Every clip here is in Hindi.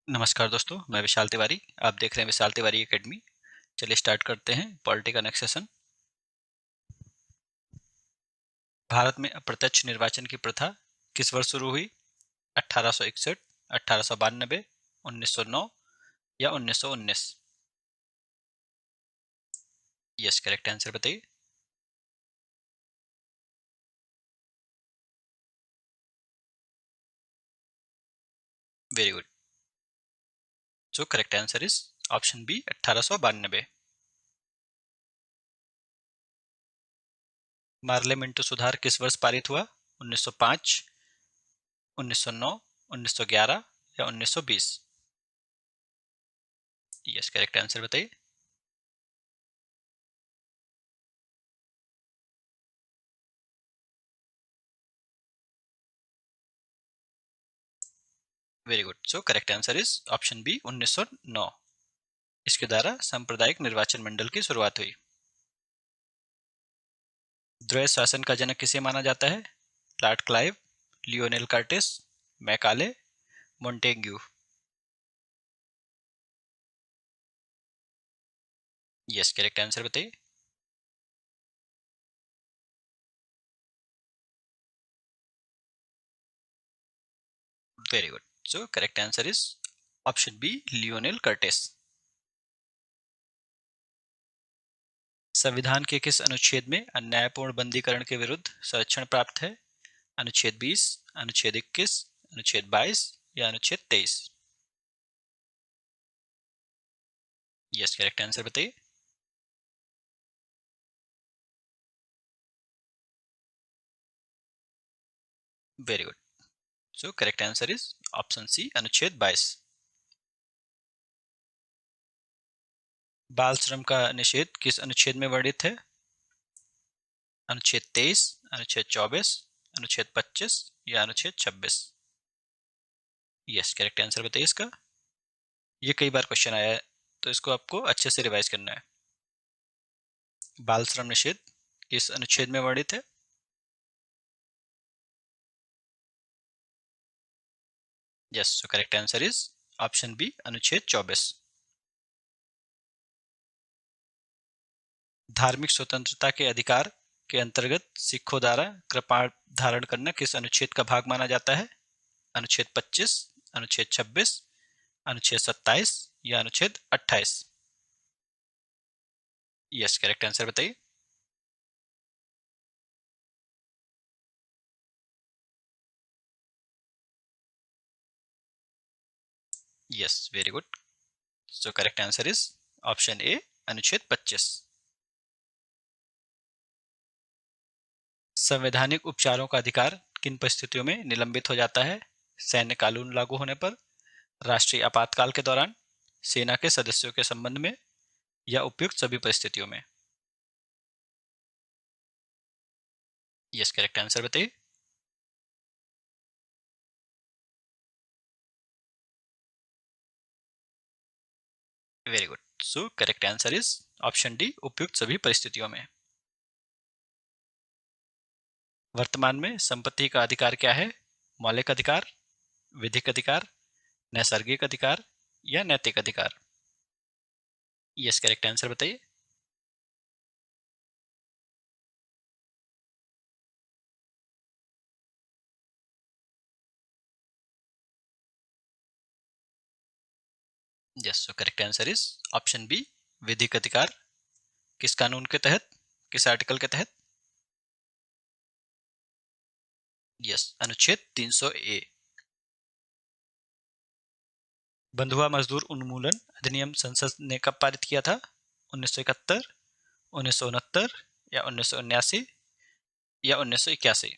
नमस्कार दोस्तों, मैं विशाल तिवारी। आप देख रहे हैं विशाल तिवारी एकेडमी। चलिए स्टार्ट करते हैं पॉलिटी का नेक्स्ट सेशन। भारत में अप्रत्यक्ष निर्वाचन की प्रथा किस वर्ष शुरू हुई? 1861, 1892, 1909 या 1919? यस, करेक्ट आंसर बताइए। Very good. So correct answer is option B 1892। Parliament सुधार किस वर्ष पारित हुआ? 1905, 1909, 1911 या 1920? यस, करेक्ट आंसर बताइए। Very good. So correct answer is option B 1909। इसके द्वारा सांप्रदायिक निर्वाचन मंडल की शुरुआत हुई। द्वैध शासन का जनक किसे माना जाता है? Lord Clive, Lionel Curtis, Macaulay, Montagu? Yes, correct answer बताइए। Very good. So correct answer is option B Lionel Curtis. संविधान के किस अनुच्छेद में अन्यायपूर्ण बंदीकरण के विरुद्ध संरक्षण प्राप्त है? अनुच्छेद 20, अनुच्छेद 21, अनुच्छेद 22 या अनुच्छेद 23? यस, करेक्ट आंसर बताइए। Very good. So correct answer is option C अनुच्छेद 22। बाल श्रम का निषेध किस अनुच्छेद में वर्णित है? अनुच्छेद 23, अनुच्छेद 24, अनुच्छेद 25 या अनुच्छेद 26? यस, करेक्ट आंसर बताइए इसका। ये कई बार क्वेश्चन आया है, तो इसको आपको अच्छे से रिवाइज करना है। बाल श्रम निषेध किस अनुच्छेद में वर्णित है? Yes, so correct answer is option B अनुच्छेद 24। धार्मिक स्वतंत्रता के अधिकार के अंतर्गत सिखों द्वारा कृपाण धारण करना किस अनुच्छेद का भाग माना जाता है? अनुच्छेद 25, अनुच्छेद 26, अनुच्छेद 27 या अनुच्छेद 28? यस, करेक्ट आंसर बताइए। Yes, very good. So correct answer is option A अनुच्छेद 25। संवैधानिक उपचारों का अधिकार किन परिस्थितियों में निलंबित हो जाता है? सैन्य कानून लागू होने पर, राष्ट्रीय आपातकाल के दौरान, सेना के सदस्यों के संबंध में या उपयुक्त सभी परिस्थितियों में? यस, करेक्ट आंसर बताइए। Very good. So correct answer is option D उपयुक्त सभी परिस्थितियों में। वर्तमान में संपत्ति का अधिकार क्या है? मौलिक अधिकार, विधिक अधिकार, नैसर्गिक अधिकार या नैतिक अधिकार? यस, करेक्ट आंसर बताइए। Yes, so correct answer is option B विधिक अधिकार। किस कानून के तहत, किस आर्टिकल के तहत? यस, अनुच्छेद 300 ए। बंधुआ मजदूर उन्मूलन अधिनियम संसद ने कब पारित किया था? 1971, 1969 या 1979 या 1981?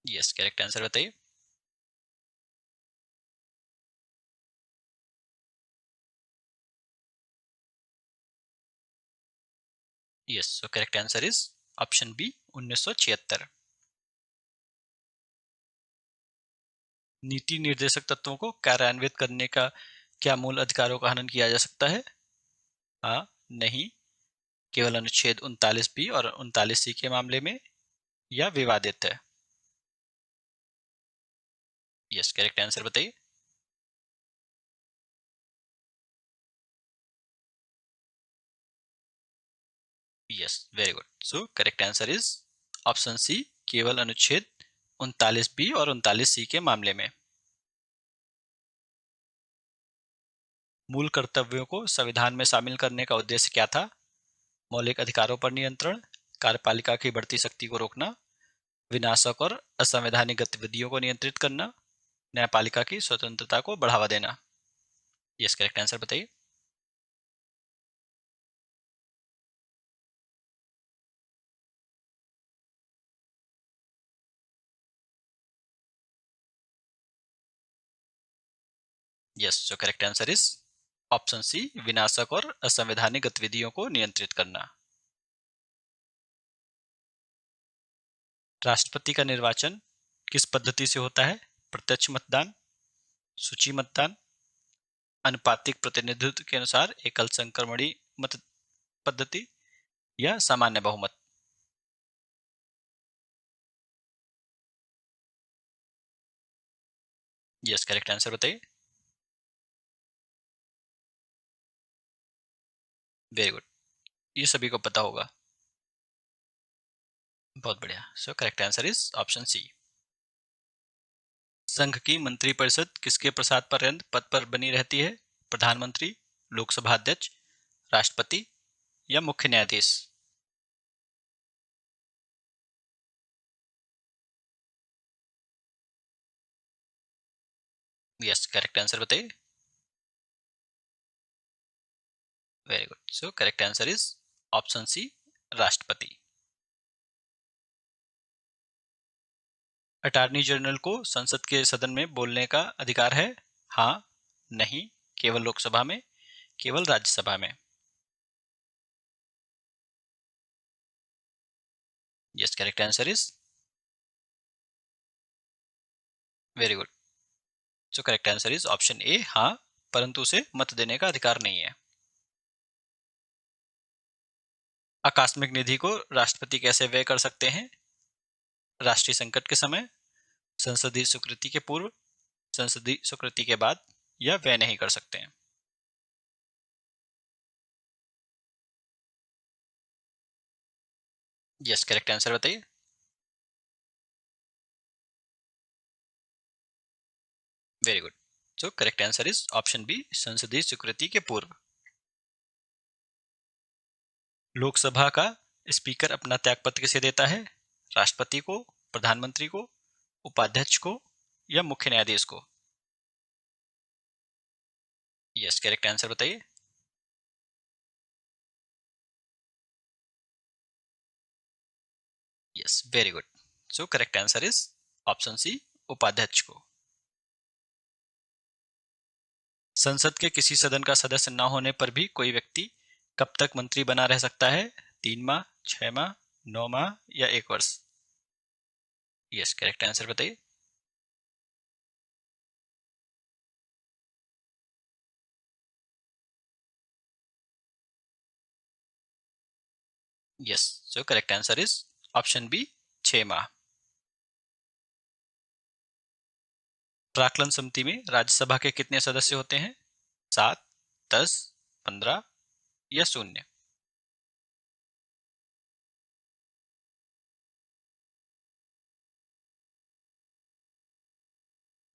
यस, करेक्ट आंसर बताइए। Yes, so correct answer is option B 1976। नीति निर्देशक तत्वों को कार्यान्वित करने का क्या मूल अधिकारों का हनन किया जा सकता है? हाँ, नहीं, केवल अनुच्छेद 39 बी और 39 सी के मामले में, या विवादित है? यस, करेक्ट आंसर बताइए। Yes, very good. So correct answer is option C, केवल अनुच्छेद 39 बी और 39 सी के मामले में। मूल कर्तव्यों को संविधान में शामिल करने का उद्देश्य क्या था? मौलिक अधिकारों पर नियंत्रण, कार्यपालिका की बढ़ती शक्ति को रोकना, विनाशक और असंवैधानिक गतिविधियों को नियंत्रित करना, न्यायपालिका की स्वतंत्रता को बढ़ावा देना। यस, करेक्ट आंसर बताइए। यस, जो correct answer is option C, विनाशक और असंवैधानिक गतिविधियों को नियंत्रित करना। राष्ट्रपति का निर्वाचन किस पद्धति से होता है? प्रत्यक्ष मतदान, सूची मतदान, अनुपातिक प्रतिनिधित्व के अनुसार एकल संक्रमणी मत पद्धति या सामान्य बहुमत। यस, करेक्ट आंसर बताइए। वेरी गुड, ये सभी को पता होगा। बहुत बढ़िया। So correct answer is option C. संघ की मंत्रिपरिषद किसके प्रसाद पर्यंत पद पर बनी रहती है? प्रधानमंत्री, लोकसभा अध्यक्ष, राष्ट्रपति या मुख्य न्यायाधीश। यस, करेक्ट आंसर बताइए। Very good. So correct answer is option C, राष्ट्रपति। अटॉर्नी जनरल को संसद के सदन में बोलने का अधिकार है? हाँ, नहीं, केवल लोकसभा में, केवल राज्यसभा में। Yes, correct answer is very good. So correct answer is option A, हाँ, परंतु उसे मत देने का अधिकार नहीं है। आकस्मिक निधि को राष्ट्रपति कैसे व्यय कर सकते हैं? राष्ट्रीय संकट के समय, संसदीय स्वीकृति के पूर्व, संसदीय स्वीकृति के बाद या व्यय नहीं कर सकते हैं। यस, करेक्ट आंसर बताइए। Very good. So correct answer is option B, संसदीय स्वीकृति के पूर्व। लोकसभा का स्पीकर अपना त्यागपत्र किसे देता है? राष्ट्रपति को, प्रधानमंत्री को, उपाध्यक्ष को या मुख्य न्यायाधीश को। यस, करेक्ट आंसर बताइए। Yes, very good. So correct answer is option C, उपाध्यक्ष को। संसद के किसी सदन का सदस्य न होने पर भी कोई व्यक्ति कब तक मंत्री बना रह सकता है? 3 माह, 6 माह, 9 माह या 1 वर्ष। यस, करेक्ट आंसर बताइए। Yes, so correct answer is option B, 6 माह। प्राक्कलन समिति में राज्यसभा के कितने सदस्य होते हैं? 7, 10, 15 या 0।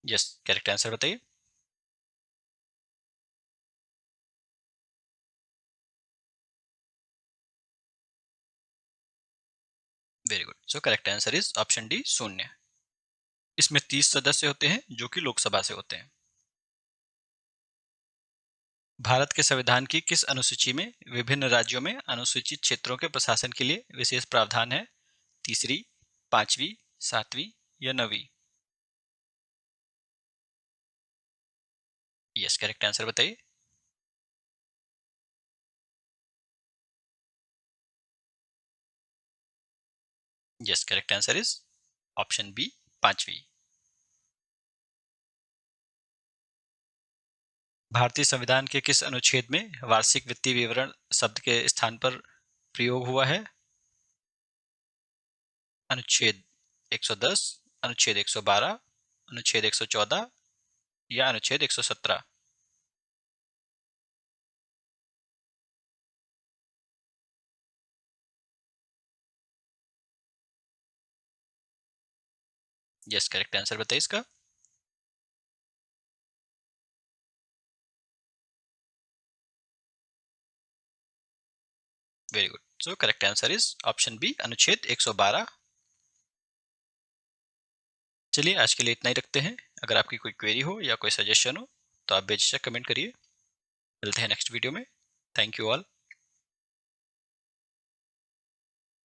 यस, करेक्ट आंसर बताइए। Very good. So correct answer is option D, 0। इसमें 30 सदस्य होते हैं जो कि लोकसभा से होते हैं। भारत के संविधान की किस अनुसूची में विभिन्न राज्यों में अनुसूचित क्षेत्रों के प्रशासन के लिए विशेष प्रावधान है? तीसरी, पांचवी, सातवीं या 9वीं। यस, करेक्ट आंसर बताइए। Yes, correct answer is option B, पांचवी। भारतीय संविधान के किस अनुच्छेद में वार्षिक वित्तीय विवरण शब्द के स्थान पर प्रयोग हुआ है? अनुच्छेद 110, अनुच्छेद 112, अनुच्छेद 114 या अनुच्छेद 117? यस, करेक्ट आंसर बताइए इसका। Very good. So correct answer is option B, अनुच्छेद 112। चलिए आज के लिए इतना ही रखते हैं। अगर आपकी कोई क्वेरी हो या कोई सजेशन हो तो आप बेझिझक कमेंट करिए। मिलते हैं नेक्स्ट वीडियो में। Thank you all.